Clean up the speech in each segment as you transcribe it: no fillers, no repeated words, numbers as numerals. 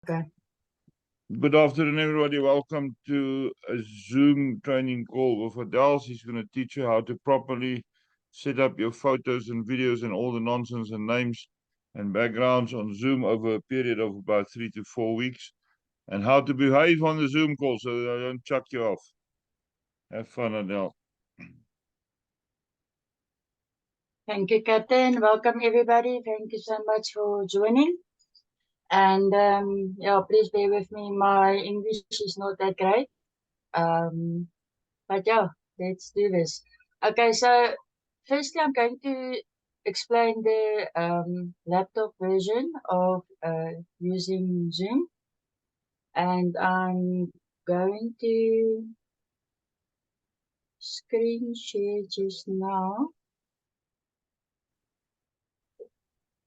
Okay. Good afternoon, everybody. Welcome to a Zoom training call with Adele. She's going to teach you how to properly set up your photos and videos and all the nonsense and names and backgrounds on Zoom over a period of about 3 to 4 weeks, and how to behave on the Zoom call so that I don't chuck you off. Have fun, Adele. Thank you, Captain. Welcome, everybody. Thank you so much for joining. And yeah, please bear with me. My English is not that great. But yeah, let's do this. Okay, so firstly, I'm going to explain the laptop version of using Zoom. And I'm going to screen share just now.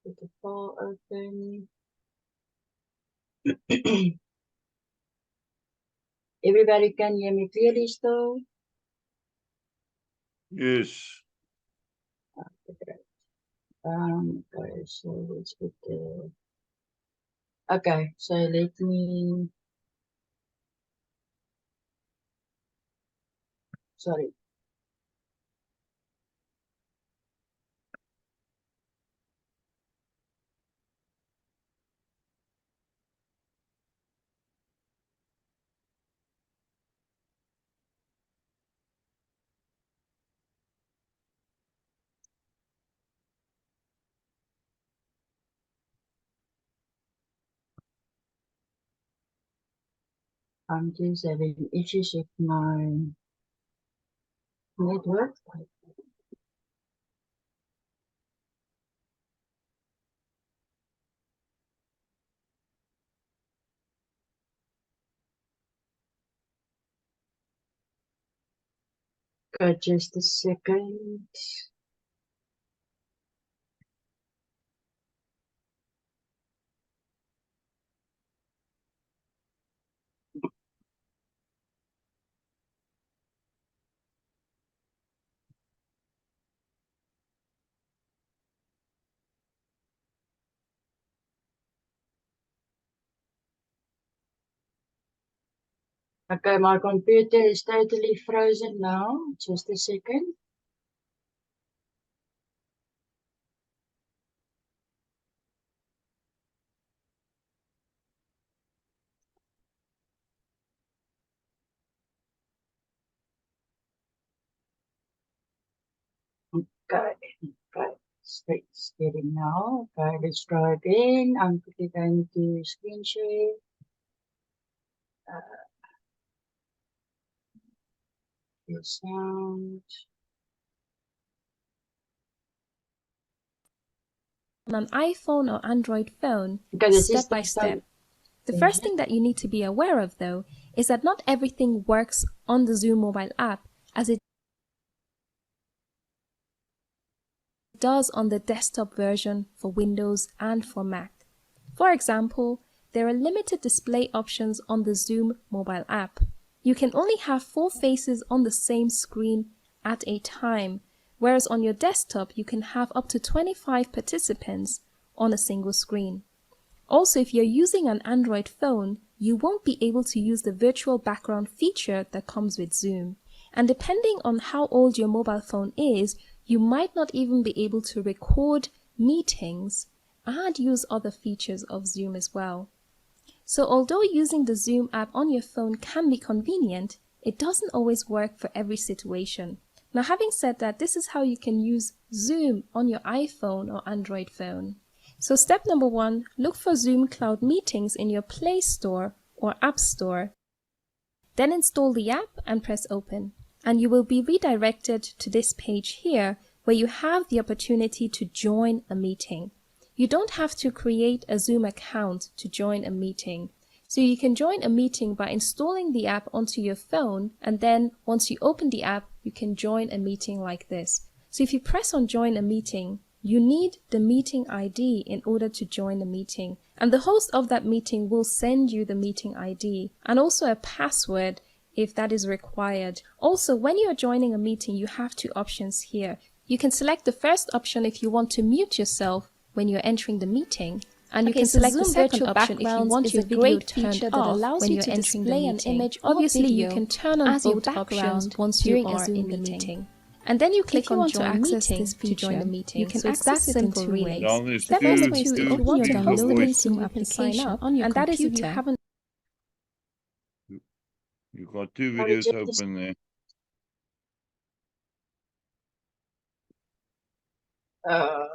Put the file open. Everybody can hear me clearly still? Yes. Okay, so let's put the... Okay, so let me... Sorry. I'm just having issues with my network. Just a second. Okay, my computer is totally frozen now. Just a second. Okay, okay. It's getting now. Okay, let's try again. I'm quickly going to screen share. The sound. On an iPhone or Android phone, Okay, step by step. The first thing that you need to be aware of, though, is that not everything works on the Zoom mobile app as it does on the desktop version for Windows and for Mac. For example, there are limited display options on the Zoom mobile app. You can only have 4 faces on the same screen at a time, whereas on your desktop you can have up to 25 participants on a single screen. Also, if you're using an Android phone, you won't be able to use the virtual background feature that comes with Zoom. And depending on how old your mobile phone is, you might not even be able to record meetings and use other features of Zoom as well. So although using the Zoom app on your phone can be convenient, it doesn't always work for every situation. Now, having said that, this is how you can use Zoom on your iPhone or Android phone. So step number 1, look for Zoom Cloud Meetings in your Play Store or App Store. Then install the app and press open. And you will be redirected to this page here where you have the opportunity to join a meeting. You don't have to create a Zoom account to join a meeting. So you can join a meeting by installing the app onto your phone, and then once you open the app, you can join a meeting like this. So if you press on join a meeting, you need the meeting ID in order to join the meeting. And the host of that meeting will send you the meeting ID and also a password if that is required. Also, when you're joining a meeting, you have 2 options here. You can select the first option if you want to mute yourself when you're entering the meeting, And you Okay, can so select the Zoom second Virtual option if you Backgrounds want is your a video great turned feature that off allows when you you're to entering the display an meeting. image or Obviously, you video can turn on as your both options background once you during a are Zoom in the meeting. meeting. And then you click If you on want to Join access Meeting this to join the feature, meeting. you can So it's that access it in simple, two really. ways. Down there's The Step first two, number way is two to is two open your if you're things of hosting a downloaded voice. meeting, Zoom you can sign application up, on your and that is if you computer. haven't. You've got two How did videos you open there. uh,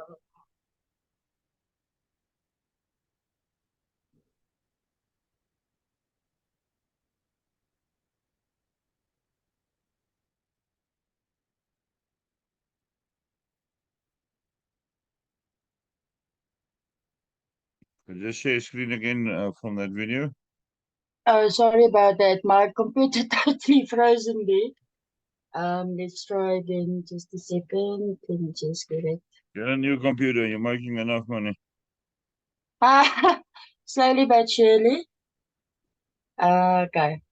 Just share screen again from that video. sorry about that. My computer totally frozen there. Let's try again. Just a second. Let me just get it. Get a new computer. You're making enough money. Ah, slowly but surely. Okay,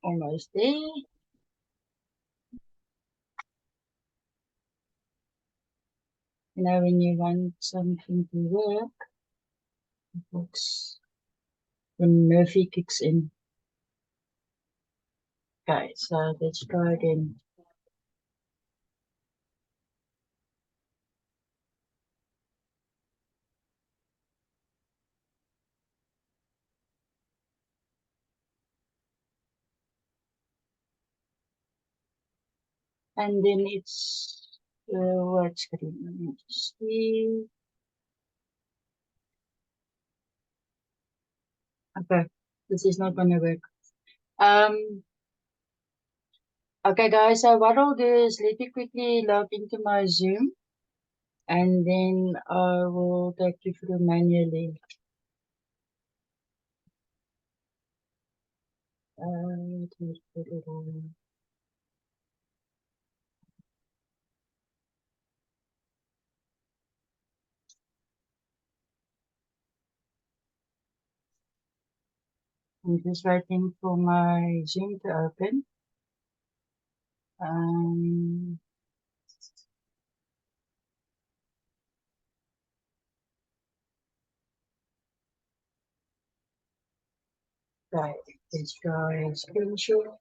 almost there. Now, when you want something to work, it works when Murphy kicks in. Okay, so let's try again. And then it's what screen? Let me just see. Okay, this is not gonna work. Okay, guys. So what I'll do is let me quickly log into my Zoom, and then I will take you through manually. Let me put it on. I'm just waiting for my Zoom to open. Um, right, let's try a screenshot.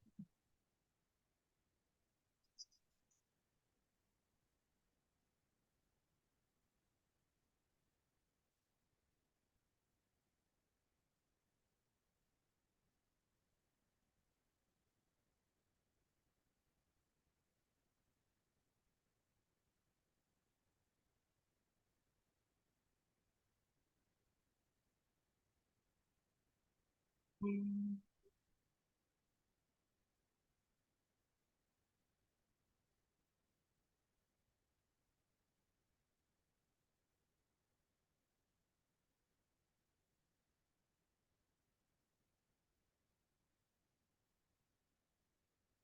Mm,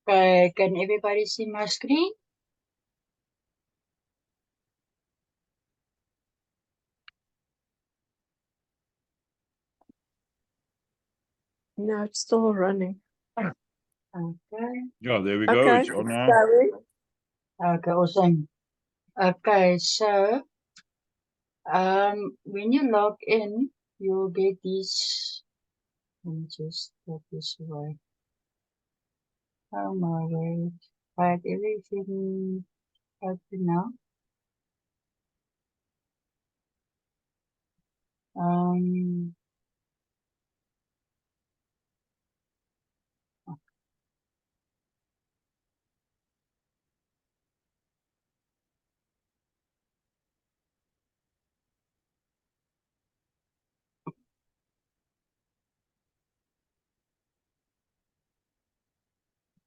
Okay, can everybody see my screen? No, it's still running. Okay, Yeah, there we go. Okay, It's on now. sorry. okay, awesome. Okay, so when you log in, you'll get these. Let me just put this away. Oh my word. I have everything open now. Um,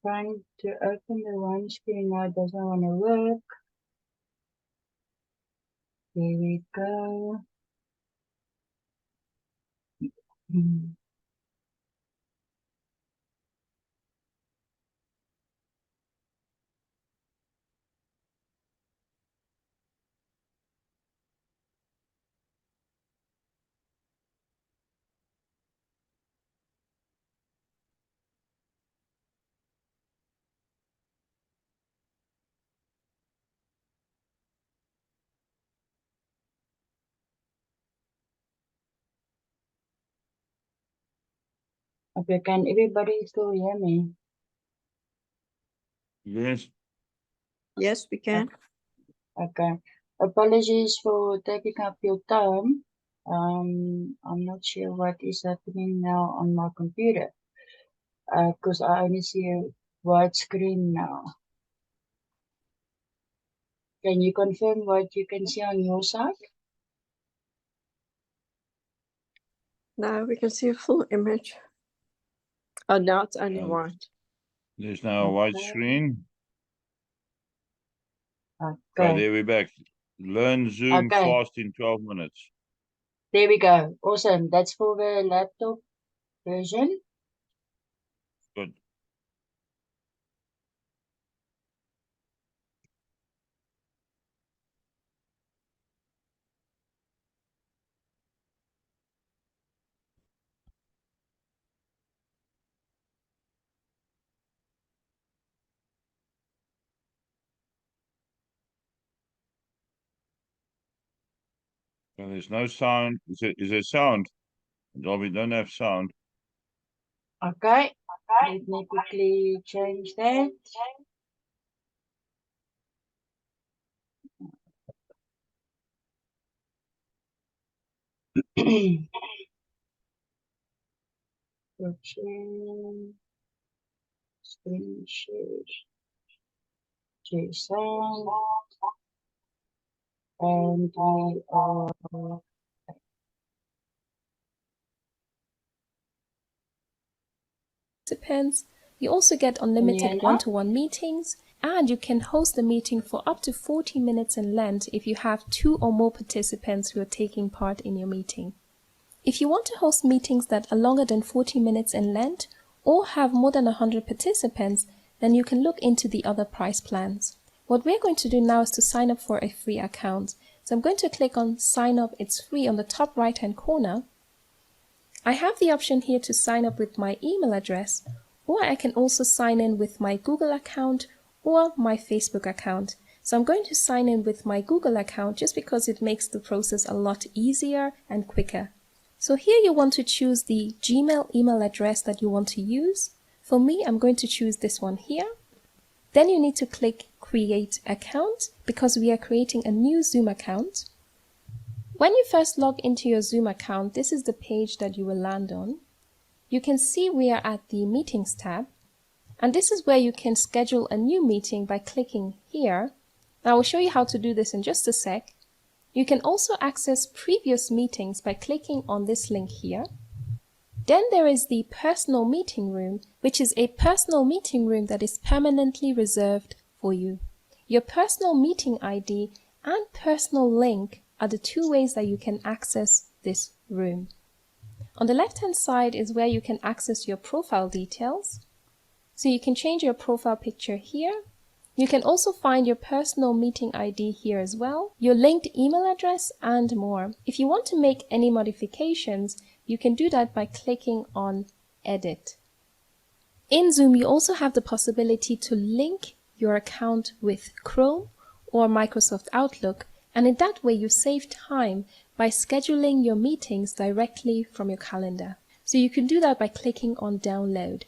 trying to open the one screen now, it doesn't want to work. There we go. Mm. Okay, can everybody still hear me? Yes. Yes, we can. Okay. Apologies for taking up your time. I'm not sure what is happening now on my computer. Because I only see a white screen now. Can you confirm what you can see on your side? Now we can see a full image. Oh, now it's only Um, white. There's now a white Okay. screen. Okay, Okay. there we're back. Learn Zoom Okay. fast in 12 minutes. There we go. Awesome. That's for the laptop version. Good. So there's no sound. Is there sound? No, we don't have sound. Okay. Let me quickly change that. Share, screen share, share sound, and we are Participants. You also get in the unlimited now. one-to-one meetings, and you can host a meeting for up to 40 minutes in length if you have 2 or more participants who are taking part in your meeting. If you want to host meetings that are longer than 40 minutes in length or have more than 100 participants, then you can look into the other price plans. What we're going to do now is to sign up for a free account. So I'm going to click on sign up, it's free on the top right hand corner. I have the option here to sign up with my email address, or I can also sign in with my Google account or my Facebook account. So I'm going to sign in with my Google account just because it makes the process a lot easier and quicker. So here you want to choose the Gmail email address that you want to use. For me, I'm going to choose this one here. Then you need to click Create Account because we are creating a new Zoom account. When you first log into your Zoom account, this is the page that you will land on. You can see we are at the Meetings tab, and this is where you can schedule a new meeting by clicking here. Now I will show you how to do this in just a sec. You can also access previous meetings by clicking on this link here. Then there is the personal meeting room, which is a personal meeting room that is permanently reserved for you. Your personal meeting ID and personal link are the 2 ways that you can access this room. On the left hand side is where you can access your profile details. So you can change your profile picture here. You can also find your personal meeting ID here as well, your linked email address, and more. If you want to make any modifications, you can do that by clicking on Edit. In Zoom, you also have the possibility to link your account with Chrome or Microsoft Outlook, and in that way you save time by scheduling your meetings directly from your calendar. So you can do that by clicking on Download.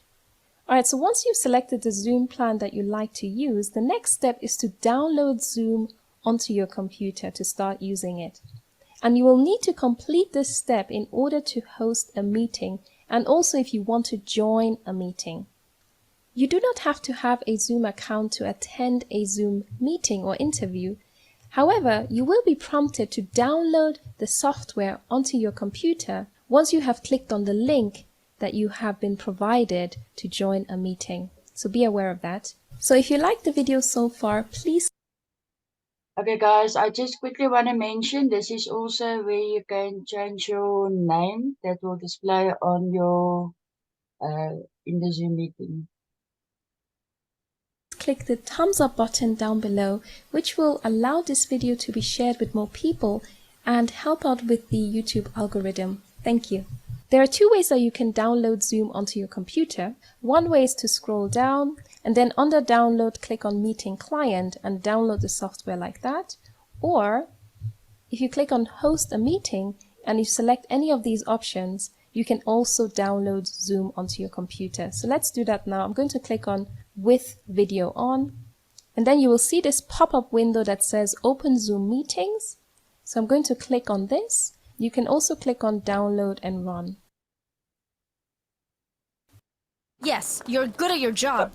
Alright, so once you've selected the Zoom plan that you like to use, the next step is to download Zoom onto your computer to start using it. And you will need to complete this step in order to host a meeting, and also if you want to join a meeting. You do not have to have a Zoom account to attend a Zoom meeting or interview. However, you will be prompted to download the software onto your computer once you have clicked on the link that you have been provided to join a meeting. So be aware of that. So if you liked the video so far, please. Okay guys, I just quickly want to mention this is also where you can change your name that will display on your in the Zoom meeting. Click the thumbs up button down below, which will allow this video to be shared with more people and help out with the YouTube algorithm. Thank you. There are 2 ways that you can download Zoom onto your computer. One way is to scroll down and then under download click on meeting client and download the software like that. Or if you click on host a meeting and you select any of these options, You can also download Zoom onto your computer. So let's do that now. I'm going to click on with video on, and then you will see this pop-up window that says Open Zoom Meetings. So I'm going to click on this. You can also click on download and run. Yes, you're good at your job,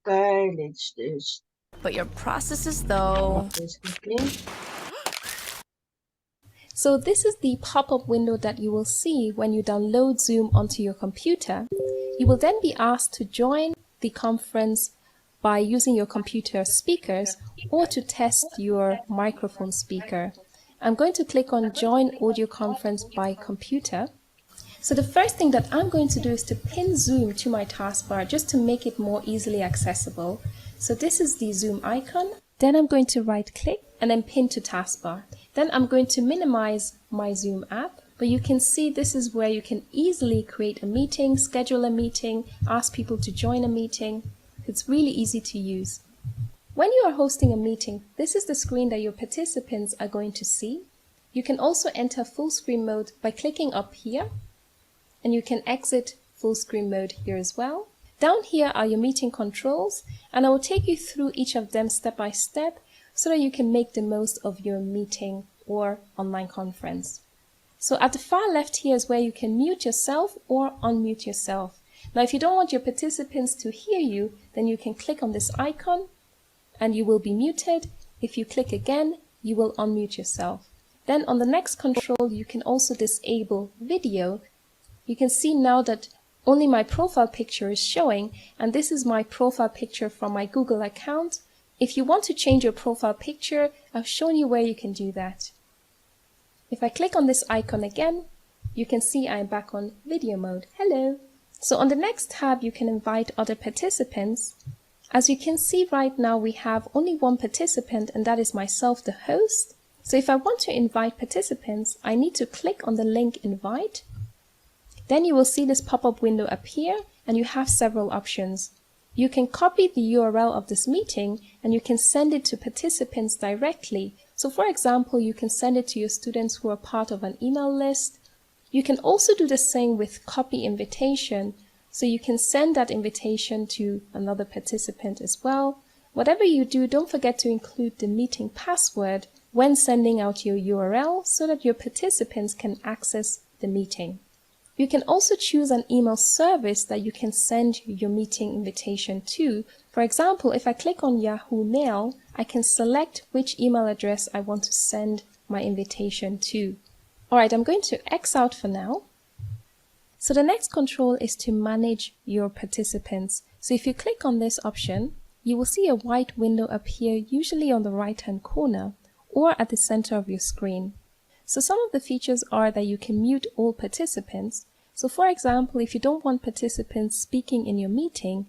Okay, let's do this but your processes though. quickly. So this is the pop-up window that you will see when you download Zoom onto your computer. You will then be asked to join the conference by using your computer speakers or to test your microphone speaker. I'm going to click on Join Audio Conference by Computer. So the first thing that I'm going to do is to pin Zoom to my taskbar just to make it more easily accessible. So this is the Zoom icon. Then I'm going to right click and then pin to taskbar. Then I'm going to minimize my Zoom app, but you can see this is where you can easily create a meeting, schedule a meeting, ask people to join a meeting. It's really easy to use. When you are hosting a meeting, this is the screen that your participants are going to see. You can also enter full screen mode by clicking up here, and you can exit full screen mode here as well. Down here are your meeting controls, and I will take you through each of them step by step so that you can make the most of your meeting or online conference. So at the far left here is where you can mute yourself or unmute yourself. Now if you don't want your participants to hear you, then you can click on this icon and you will be muted. If you click again, you will unmute yourself. Then on the next control, you can also disable video. You can see now that only my profile picture is showing, and this is my profile picture from my Google account. If you want to change your profile picture, I've shown you where you can do that. If I click on this icon again, you can see I'm back on video mode. Hello. So on the next tab, you can invite other participants. As you can see right now, we have only one participant, and that is myself, the host. So if I want to invite participants, I need to click on the link invite. Then you will see this pop-up window appear, and you have several options. You can copy the URL of this meeting and you can send it to participants directly. So for example, you can send it to your students who are part of an email list. You can also do the same with copy invitation. So you can send that invitation to another participant as well. Whatever you do, don't forget to include the meeting password when sending out your URL so that your participants can access the meeting. You can also choose an email service that you can send your meeting invitation to. For example, if I click on Yahoo Mail, I can select which email address I want to send my invitation to. Alright, I'm going to X out for now. So the next control is to manage your participants. So if you click on this option, you will see a white window appear usually on the right-hand corner or at the center of your screen. So some of the features are that you can mute all participants. So for example, if you don't want participants speaking in your meeting,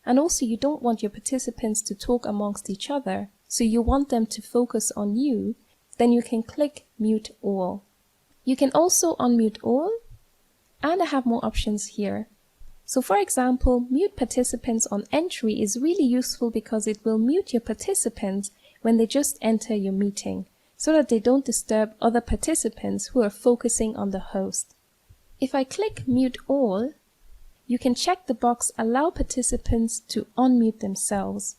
and also you don't want your participants to talk amongst each other, so you want them to focus on you, then you can click mute all. You can also unmute all, and I have more options here. So for example, mute participants on entry is really useful because it will mute your participants when they just enter your meeting, so that they don't disturb other participants who are focusing on the host. If I click mute all, you can check the box allow participants to unmute themselves.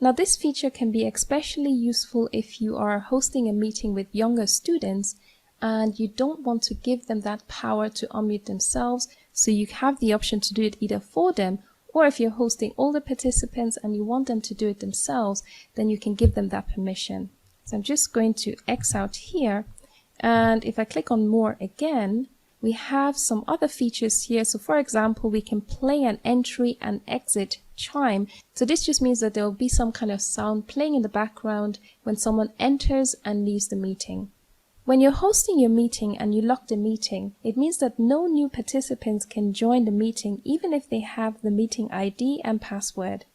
Now this feature can be especially useful if you are hosting a meeting with younger students and you don't want to give them that power to unmute themselves, so you have the option to do it either for them, or if you're hosting older participants and you want them to do it themselves, then you can give them that permission. So I'm just going to X out here, and if I click on more again, we have some other features here. So for example, we can play an entry and exit chime. So this just means that there will be some kind of sound playing in the background when someone enters and leaves the meeting. When you're hosting your meeting and you lock the meeting, it means that no new participants can join the meeting even if they have the meeting ID and password.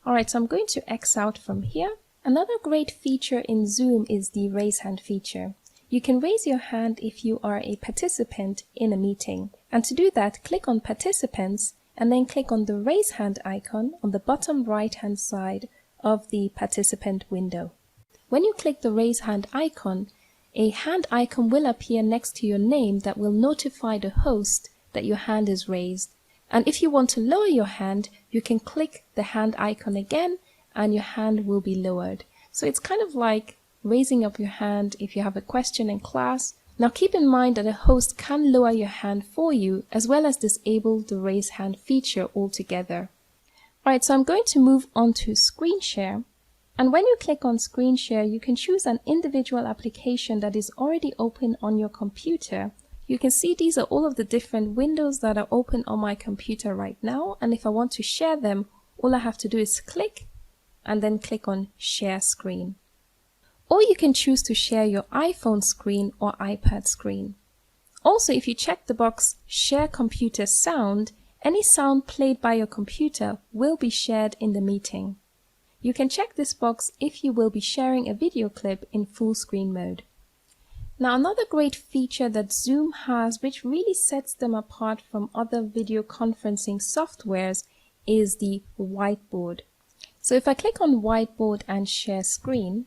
Alright, so I'm going to X out from here. Another great feature in Zoom is the raise hand feature. You can raise your hand if you are a participant in a meeting. And to do that, click on Participants and then click on the raise hand icon on the bottom right hand side of the participant window. When you click the raise hand icon, a hand icon will appear next to your name that will notify the host that your hand is raised. And if you want to lower your hand, you can click the hand icon again and your hand will be lowered. So it's kind of like raising up your hand if you have a question in class. Now keep in mind that a host can lower your hand for you as well as disable the raise hand feature altogether. Alright, so I'm going to move on to screen share. And when you click on screen share, you can choose an individual application that is already open on your computer. You can see these are all of the different windows that are open on my computer right now. And if I want to share them, all I have to do is click and then click on share screen. Or you can choose to share your iPhone screen or iPad screen. Also, if you check the box share computer sound, any sound played by your computer will be shared in the meeting. You can check this box if you will be sharing a video clip in full screen mode. Now, another great feature that Zoom has, which really sets them apart from other video conferencing softwares, is the whiteboard. So if I click on whiteboard and share screen,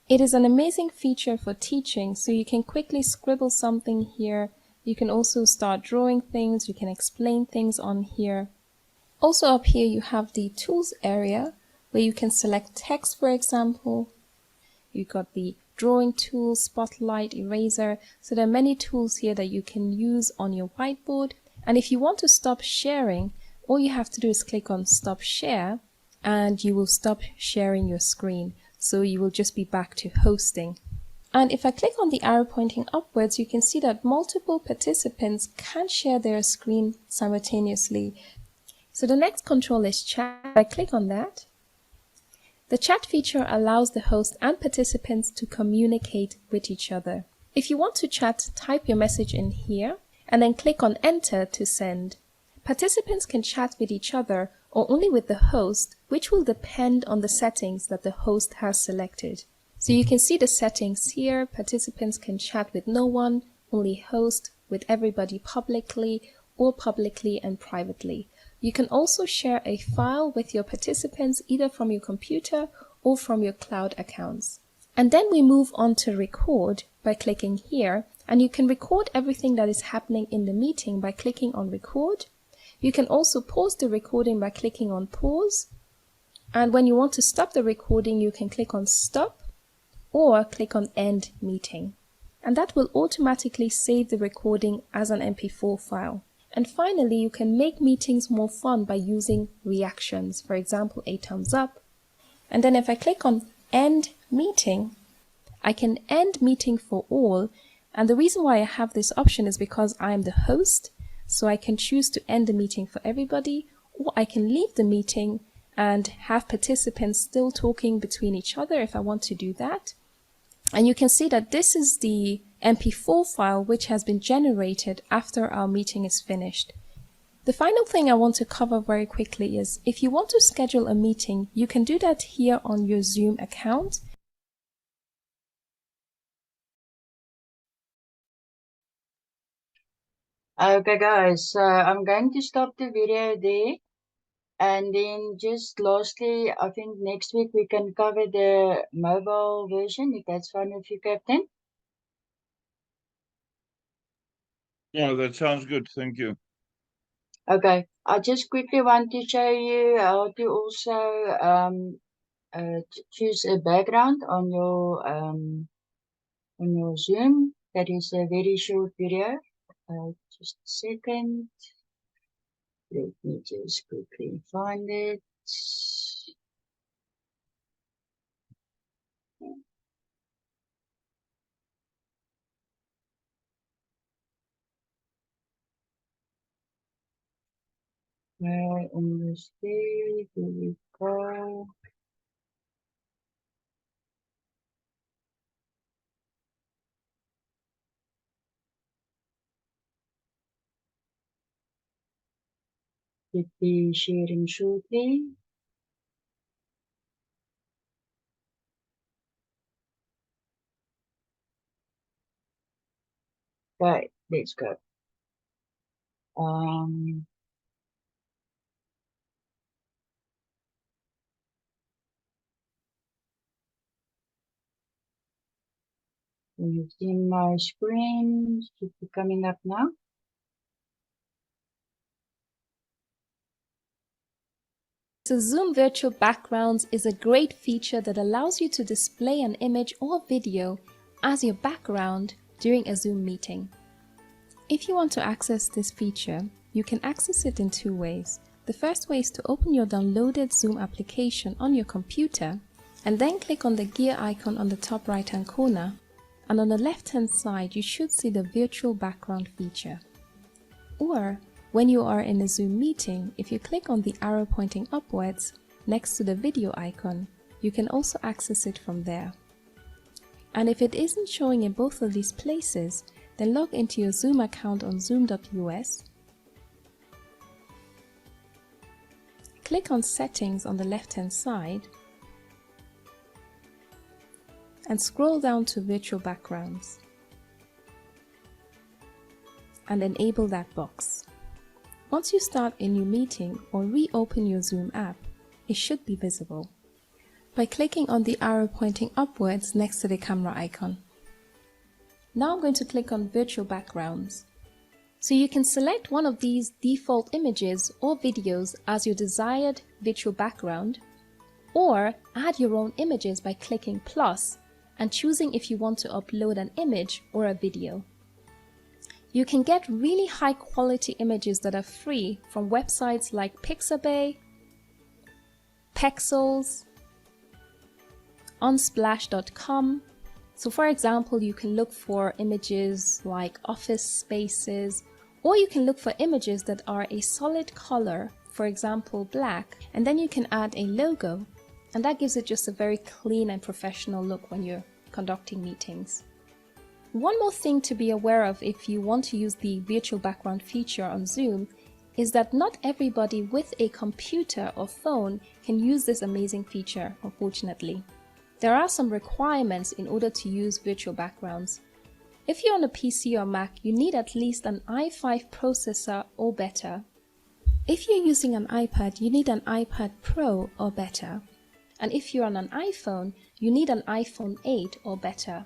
it is an amazing feature for teaching, so you can quickly scribble something here. You can also start drawing things, you can explain things on here. Also up here you have the tools area where you can select text, for example. You've got the drawing tool, spotlight, eraser. So there are many tools here that you can use on your whiteboard. And if you want to stop sharing, all you have to do is click on stop share and you will stop sharing your screen. So you will just be back to hosting. And if I click on the arrow pointing upwards, you can see that multiple participants can share their screen simultaneously. So the next control is chat. If I click on that, the chat feature allows the host and participants to communicate with each other. If you want to chat, type your message in here and then click on enter to send. Participants can chat with each other or only with the host, which will depend on the settings that the host has selected. So you can see the settings here. Participants can chat with no one, only host, with everybody publicly, or publicly and privately. You can also share a file with your participants either from your computer or from your cloud accounts. And then we move on to record by clicking here, and you can record everything that is happening in the meeting by clicking on record. You can also pause the recording by clicking on pause. And when you want to stop the recording, you can click on stop or click on end meeting. And that will automatically save the recording as an MP4 file. And finally, you can make meetings more fun by using reactions, for example, a thumbs up. And then if I click on end meeting, I can end meeting for all. And the reason why I have this option is because I'm the host. So I can choose to end the meeting for everybody, or I can leave the meeting and have participants still talking between each other if I want to do that. And you can see that this is the MP4 file which has been generated after our meeting is finished. The final thing I want to cover very quickly is if you want to schedule a meeting, you can do that here on your Zoom account. Okay guys, so I'm going to stop the video there. And then just lastly, I think next week we can cover the mobile version, if that's fine with you, Captain. Yeah, that sounds good. Thank you. Okay, I just quickly want to show you how to also choose a background on your Zoom. That is a very short video. Just a second. Let me just quickly find it. Where in the state? Here we go. Should be sharing shortly. Right, let's go. Um, You've seen my screen, should be coming up now. So Zoom Virtual Backgrounds is a great feature that allows you to display an image or video as your background during a Zoom meeting. If you want to access this feature, you can access it in two ways. The first way is to open your downloaded Zoom application on your computer and then click on the gear icon on the top right hand corner, and on the left hand side you should see the virtual background feature. Or when you are in a Zoom meeting, if you click on the arrow pointing upwards next to the video icon, you can also access it from there. And if it isn't showing in both of these places, then log into your Zoom account on zoom.us, click on Settings on the left hand side, and scroll down to Virtual Backgrounds and enable that box. Once you start a new meeting or reopen your Zoom app, it should be visible by clicking on the arrow pointing upwards next to the camera icon. Now I'm going to click on Virtual Backgrounds. So you can select one of these default images or videos as your desired virtual background, or add your own images by clicking plus and choosing if you want to upload an image or a video. You can get really high quality images that are free from websites like Pixabay, Pexels, Unsplash.com. So for example, you can look for images like office spaces, or you can look for images that are a solid color, for example black, and then you can add a logo, and that gives it just a very clean and professional look when you're conducting meetings. One more thing to be aware of if you want to use the virtual background feature on Zoom is that not everybody with a computer or phone can use this amazing feature, unfortunately. There are some requirements in order to use virtual backgrounds. If you're on a PC or Mac, you need at least an i5 processor or better. If you're using an iPad, you need an iPad Pro or better. And if you're on an iPhone, you need an iPhone 8 or better.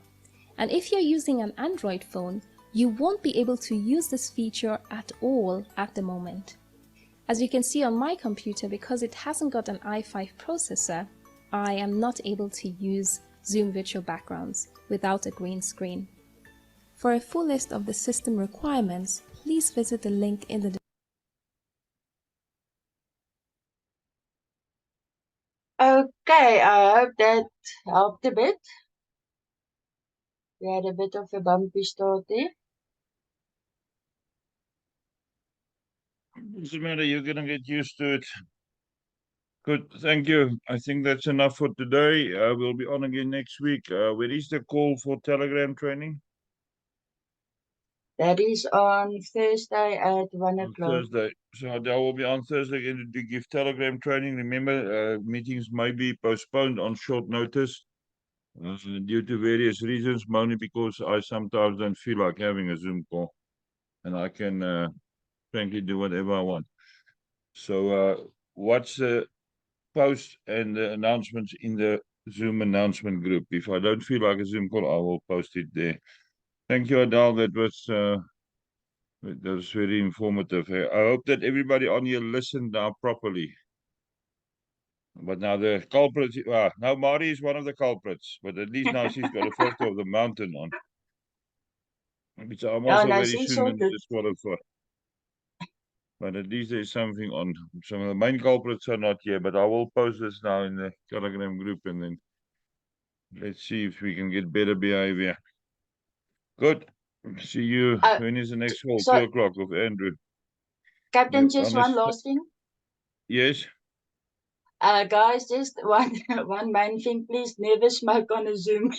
And if you're using an Android phone, you won't be able to use this feature at all at the moment. As you can see on my computer, because it hasn't got an i5 processor, I am not able to use Zoom Virtual Backgrounds without a green screen. For a full list of the system requirements, please visit the link in the Okay, I hope that helped a bit. We had a bit of a bumpy start there. Doesn't matter, you're gonna get used to it. Good, thank you. I think that's enough for today. We'll be on again next week. Where is the call for Telegram training? That is on Thursday at 1 On o'clock. Thursday. So Adele will be on Thursday again to give Telegram training. Remember, meetings may be postponed on short notice due to various reasons, mainly because I sometimes don't feel like having a Zoom call, and I can frankly do whatever I want. So watch the post and the announcements in the Zoom announcement group. If I don't feel like a Zoom call, I will post it there. Thank you, Adele. That was very informative. I hope that everybody on here listened now properly. But now the culprits, now Mari is one of the culprits, but at least now she's got a photo of the mountain on, which I'm Oh, also no, very she's soon going to sorted. disqualify. But at least there's something on. Some of the main culprits are not here, but I will post this now in the Telegram group, and then let's see if we can get better behavior. Good. See you. When is the next call? So, 2 o'clock with Andrew. Captain, Yep, just one last thing. yes. Guys, just one main thing, please never smoke on a Zoom.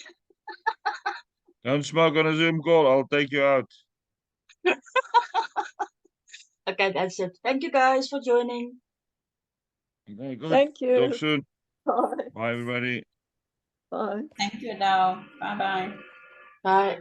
Don't smoke on a Zoom call. I'll take you out. Okay, that's it. Thank you guys for joining. Okay, good. Thank Talk you. soon. Bye. Bye, everybody. Bye. Thank you, Adele. Bye bye. Bye.